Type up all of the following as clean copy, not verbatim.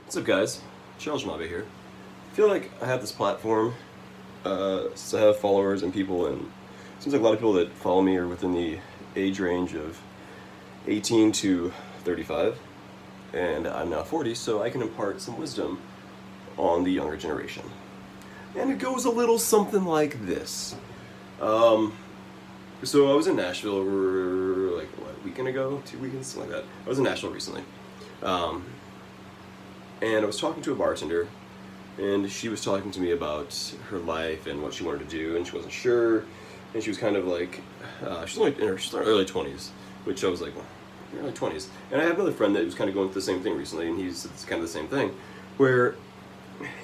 What's up, guys? Charles Mabe here. I feel like I have this platform, so I have followers and people, and it seems like a lot of people that follow me are within the age range of 18 to 35, and I'm now 40, so I can impart some wisdom on the younger generation. And it goes a little something like this. Um, so I was in Nashville over, like, what, a weekend ago? 2 weekends? Something like that. I was in Nashville recently. Um, and I was talking to a bartender, and she was talking to me about her life and what she wanted to do, and she wasn't sure, and she was kind of like, she's only in her early 20s, which I was like, well, early 20s. And I have another friend that was kind of going through the same thing recently, and it's kind of the same thing, where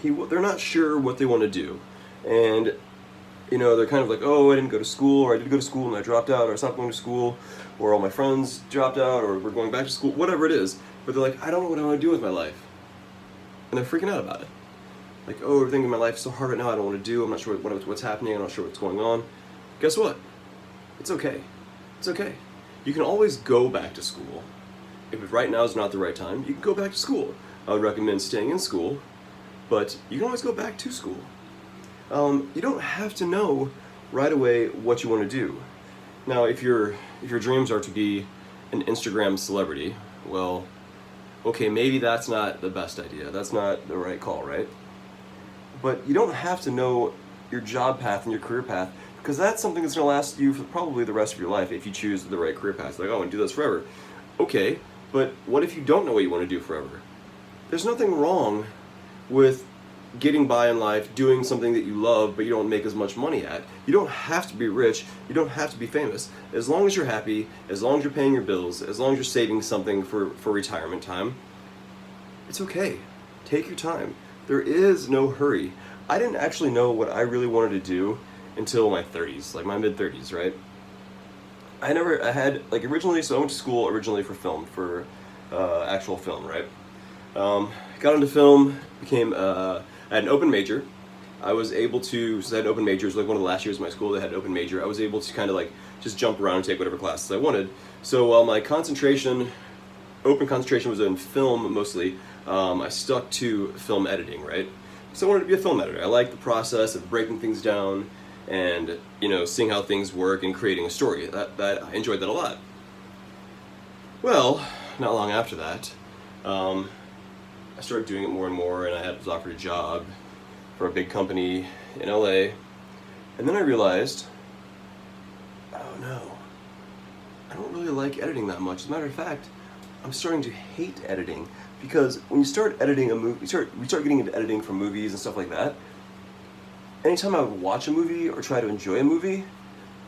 they're not sure what they want to do, and they're kind of like, oh, I didn't go to school, or I did go to school and I dropped out, or I stopped going to school, or all my friends dropped out, or we're going back to school, whatever it is, but they're like, I don't know what I want to do with my life. And they're freaking out about it. Like, oh, everything in my life is so hard right now, I don't want to do, I'm not sure what's happening, I'm not sure what's going on. Guess what? It's okay. It's okay. You can always go back to school. If right now is not the right time, you can go back to school. I would recommend staying in school, but you can always go back to school. You don't have to know right away what you want to do. Now, if your dreams are to be an Instagram celebrity, well, okay, maybe that's not the best idea. That's not the right call, right? But you don't have to know your job path and your career path, because that's something that's going to last you for probably the rest of your life if you choose the right career path. Like, oh, I want to do this forever. Okay, but what if you don't know what you want to do forever? There's nothing wrong with getting by in life, doing something that you love, but you don't make as much money at. You don't have to be rich. You don't have to be famous. As long as you're happy, as long as you're paying your bills, as long as you're saving something for retirement time, it's okay. Take your time. There is no hurry. I didn't actually know what I really wanted to do until my 30s, like my mid-30s, right? I had, like, originally, so I went to school originally for film, for actual film, right? Got into film, I had an open major. I was able to, so I had an open major, it was like one of the last years of my school that had an open major. I was able to kind of like just jump around and take whatever classes I wanted. So while my open concentration was in film mostly, I stuck to film editing, right? So I wanted to be a film editor. I liked the process of breaking things down and, seeing how things work and creating a story. That I enjoyed that a lot. Well, not long after that, I started doing it more and more, and I was offered a job for a big company in LA. And then I realized, oh no, I don't really like editing that much. As a matter of fact, I'm starting to hate editing, because when you start editing a movie, we start getting into editing for movies and stuff like that. Anytime I would watch a movie or try to enjoy a movie,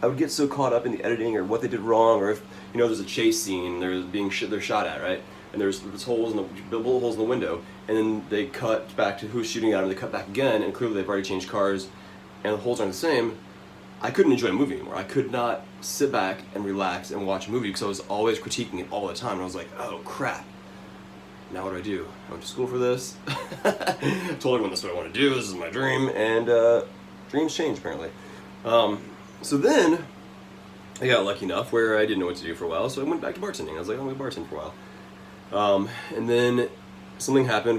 I would get so caught up in the editing or what they did wrong, or if there's a chase scene they're shot at, right? And there's holes in the bullet holes in the window, and then they cut back to who's shooting at them. They cut back again, and clearly they've already changed cars, and the holes aren't the same. I couldn't enjoy a movie anymore. I could not sit back and relax and watch a movie because I was always critiquing it all the time. And I was like, oh crap. Now what do? I went to school for this. Told everyone this is what I want to do. This is my dream, and dreams change apparently. So then I got lucky enough where I didn't know what to do for a while, so I went back to bartending. I was like, I'm going to bartend for a while. And then something happened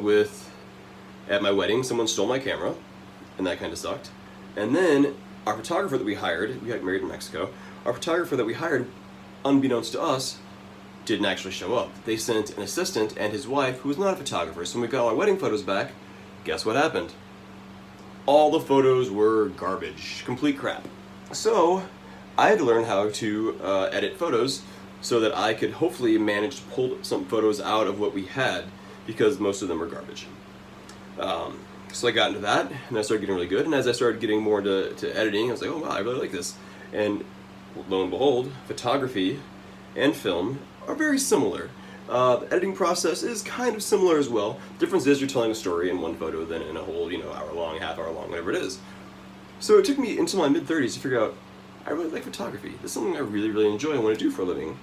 at my wedding, someone stole my camera, and that kind of sucked. And then our photographer that we got married in Mexico, our photographer that we hired, unbeknownst to us, didn't actually show up. They sent an assistant and his wife, who was not a photographer. So when we got all our wedding photos back, guess what happened? All the photos were garbage, complete crap. So I had to learn how to edit photos so that I could hopefully manage to pull some photos out of what we had, because most of them were garbage. So I got into that, and I started getting really good, and as I started getting more into editing, I was like, oh wow, I really like this. And lo and behold, photography and film are very similar. The editing process is kind of similar as well. The difference is you're telling a story in one photo than in a whole, hour long, half hour long, whatever it is. So it took me into my mid-30s to figure out, I really like photography. This is something I really, really enjoy and want to do for a living.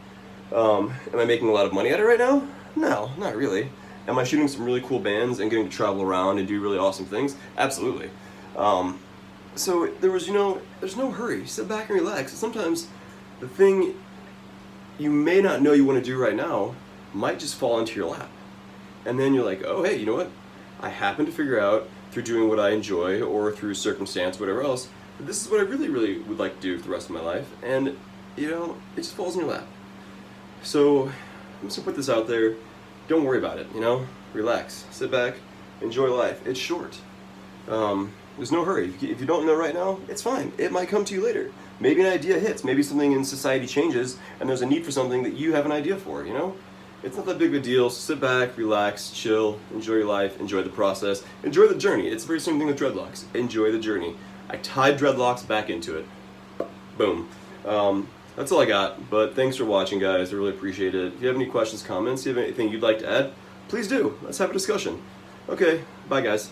Am I making a lot of money at it right now? No, not really. Am I shooting some really cool bands and getting to travel around and do really awesome things? Absolutely. So there's no hurry. Sit back and relax. Sometimes the thing you may not know you want to do right now might just fall into your lap. And then you're like, oh, hey, you know what? I happen to figure out through doing what I enjoy or through circumstance, whatever else, that this is what I really, really would like to do for the rest of my life. And, you know, it just falls in your lap. So I'm just gonna put this out there. Don't worry about it, you know? Relax, sit back, enjoy life. It's short. There's no hurry. If you don't know right now, it's fine. It might come to you later. Maybe an idea hits. Maybe something in society changes and there's a need for something that you have an idea for, you know? It's not that big of a deal. So sit back, relax, chill, enjoy your life, enjoy the process, enjoy the journey. It's the very same thing with dreadlocks. Enjoy the journey. I tied dreadlocks back into it. Boom. That's all I got, but thanks for watching, guys. I really appreciate it. If you have any questions, comments, if you have anything you'd like to add, please do. Let's have a discussion. Okay, bye, guys.